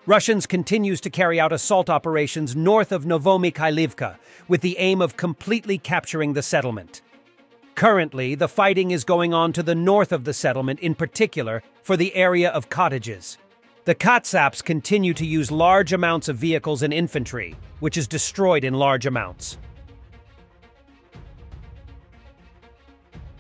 Russians continues to carry out assault operations north of Novomikhailivka with the aim of completely capturing the settlement. Currently, the fighting is going on to the north of the settlement, in particular for the area of cottages. The Katsapps continue to use large amounts of vehicles and infantry, which is destroyed in large amounts.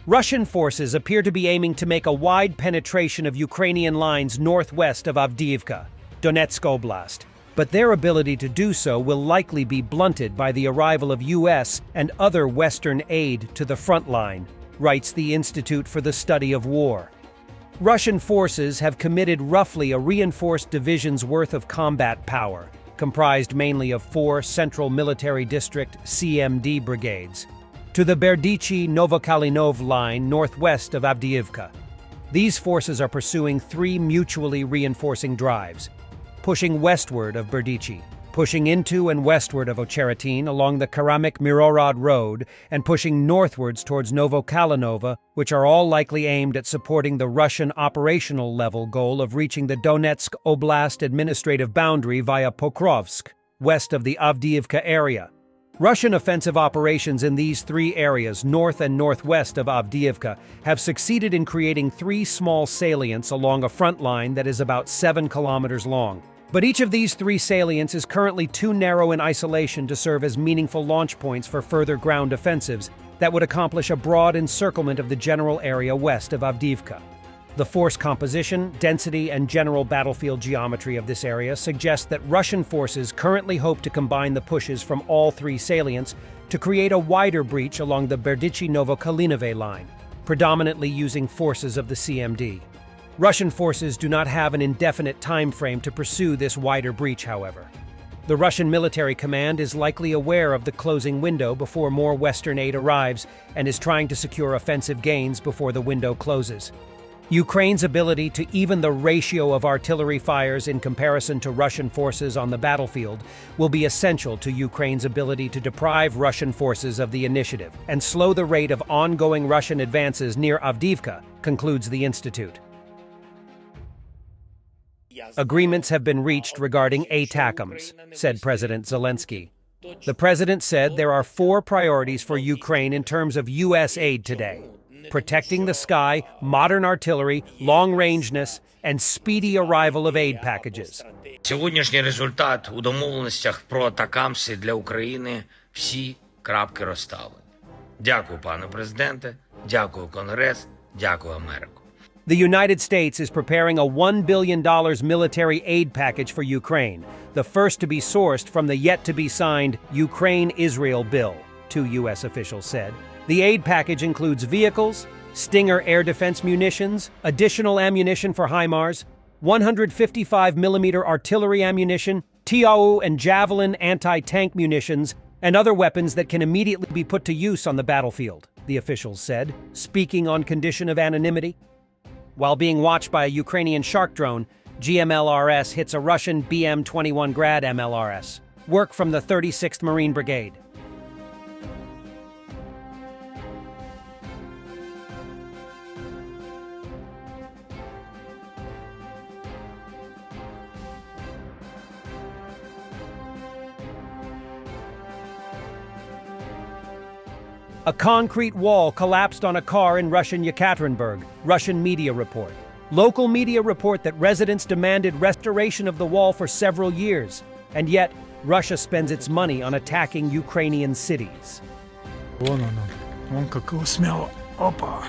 Russian forces appear to be aiming to make a wide penetration of Ukrainian lines northwest of Avdiivka, Donetsk Oblast, but their ability to do so will likely be blunted by the arrival of U.S. and other Western aid to the front line, writes the Institute for the Study of War. Russian forces have committed roughly a reinforced division's worth of combat power, comprised mainly of 4 Central Military District (CMD) brigades, to the Berdichi-Novokalinov line northwest of Avdiivka. These forces are pursuing 3 mutually reinforcing drives, pushing westward of Berdichi, pushing into and westward of Ocheretin along the Karamik-Mirorod Road, and pushing northwards towards Novokalinova, which are all likely aimed at supporting the Russian operational level goal of reaching the Donetsk Oblast administrative boundary via Pokrovsk, west of the Avdiivka area. Russian offensive operations in these 3 areas, north and northwest of Avdiivka, have succeeded in creating 3 small salients along a front line that is about 7 kilometers long. But each of these 3 salients is currently too narrow in isolation to serve as meaningful launch points for further ground offensives that would accomplish a broad encirclement of the general area west of Avdiivka. The force composition, density, and general battlefield geometry of this area suggest that Russian forces currently hope to combine the pushes from all 3 salients to create a wider breach along the Berdichi-Novokalinove line, predominantly using forces of the CMD. Russian forces do not have an indefinite time frame to pursue this wider breach, however. The Russian military command is likely aware of the closing window before more Western aid arrives and is trying to secure offensive gains before the window closes. Ukraine's ability to even the ratio of artillery fires in comparison to Russian forces on the battlefield will be essential to Ukraine's ability to deprive Russian forces of the initiative and slow the rate of ongoing Russian advances near Avdiivka, concludes the Institute. Agreements have been reached regarding ATACMS, said President Zelensky. The president said there are 4 priorities for Ukraine in terms of U.S. aid today: protecting the sky, modern artillery, long-rangeness, and speedy arrival of aid packages. Сьогоднішній результат у домовленостях про атакамси для України всі крапки розставлені. Дякую, пане президенте, дякую, Конгрес, дякую, Америку. The United States is preparing a $1 billion military aid package for Ukraine, the first to be sourced from the yet-to-be-signed Ukraine-Israel bill, 2 U.S. officials said. The aid package includes vehicles, Stinger air defense munitions, additional ammunition for HIMARS, 155mm artillery ammunition, TAU and Javelin anti-tank munitions, and other weapons that can immediately be put to use on the battlefield, the officials said, speaking on condition of anonymity. While being watched by a Ukrainian Shark drone, GMLRS hits a Russian BM-21 Grad MLRS, work from the 36th Marine Brigade. A concrete wall collapsed on a car in Russian Yekaterinburg, Russian media report. Local media report that residents demanded restoration of the wall for several years, and yet Russia spends its money on attacking Ukrainian cities. Вон оно. Вон как его смяло. Опа.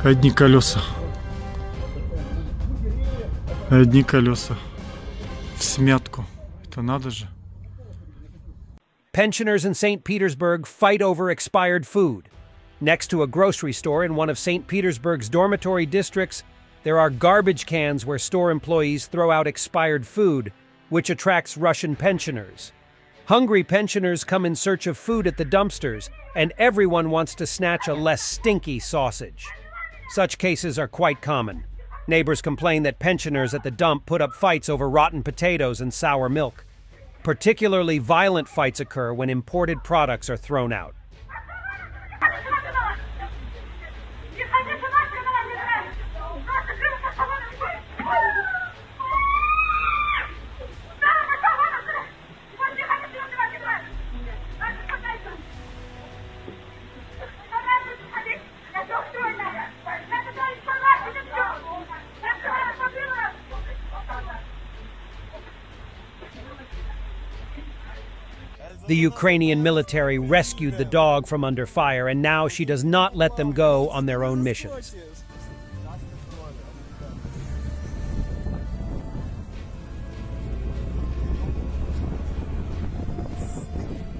Одни колеса. Одни колеса. В смятку. Это надо же. Pensioners in St. Petersburg fight over expired food. Next to a grocery store in one of St. Petersburg's dormitory districts, there are garbage cans where store employees throw out expired food, which attracts Russian pensioners. Hungry pensioners come in search of food at the dumpsters, and everyone wants to snatch a less stinky sausage. Such cases are quite common. Neighbors complain that pensioners at the dump put up fights over rotten potatoes and sour milk. Particularly violent fights occur when imported products are thrown out. The Ukrainian military rescued the dog from under fire, and now she does not let them go on their own missions.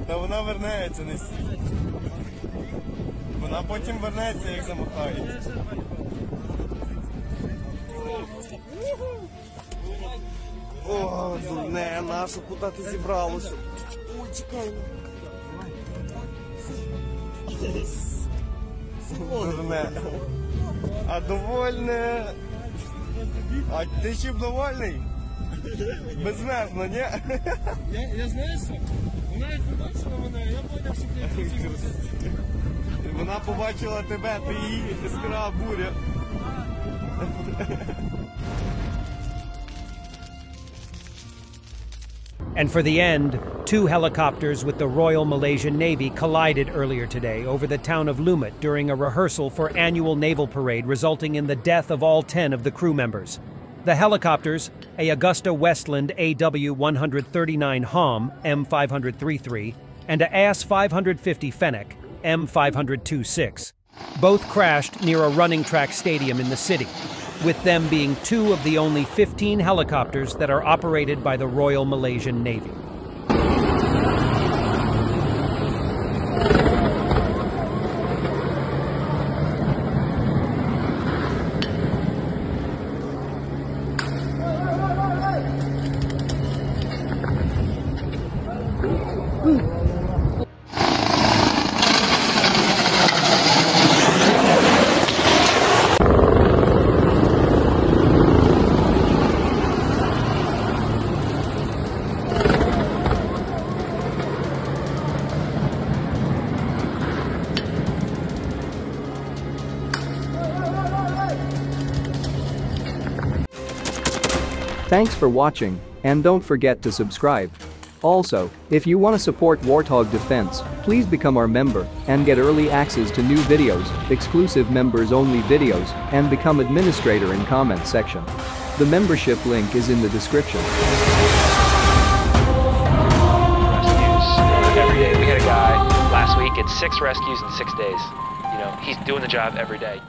Та вона вернеться, не стій. Вона потім вернеться, як замахається. О, дурне, нашу, куди ти зібралося? Ой, чекай. Дурне. А довольне. А ти чим довольний? Безмежно, ні? Я знаю що? Вона як побачила мене, я поняв, що ти. Вона побачила тебе, ти її, іскра буря. And for the end, 2 helicopters with the Royal Malaysian Navy collided earlier today over the town of Lumut during a rehearsal for annual naval parade, resulting in the death of all 10 of the crew members. The helicopters, a Augusta Westland AW-139 HOM M533 and a AS-550 Fennec M526, both crashed near a running track stadium in the city, with them being 2 of the only 15 helicopters that are operated by the Royal Malaysian Navy. Thanks for watching, and don't forget to subscribe. Also, if you want to support Warthog Defense, please become our member and get early access to new videos, exclusive members-only videos, and become administrator in comment section. The membership link is in the description. Rescues every day. We had a guy last week, it's 6 rescues in 6 days. You know, he's doing the job every day.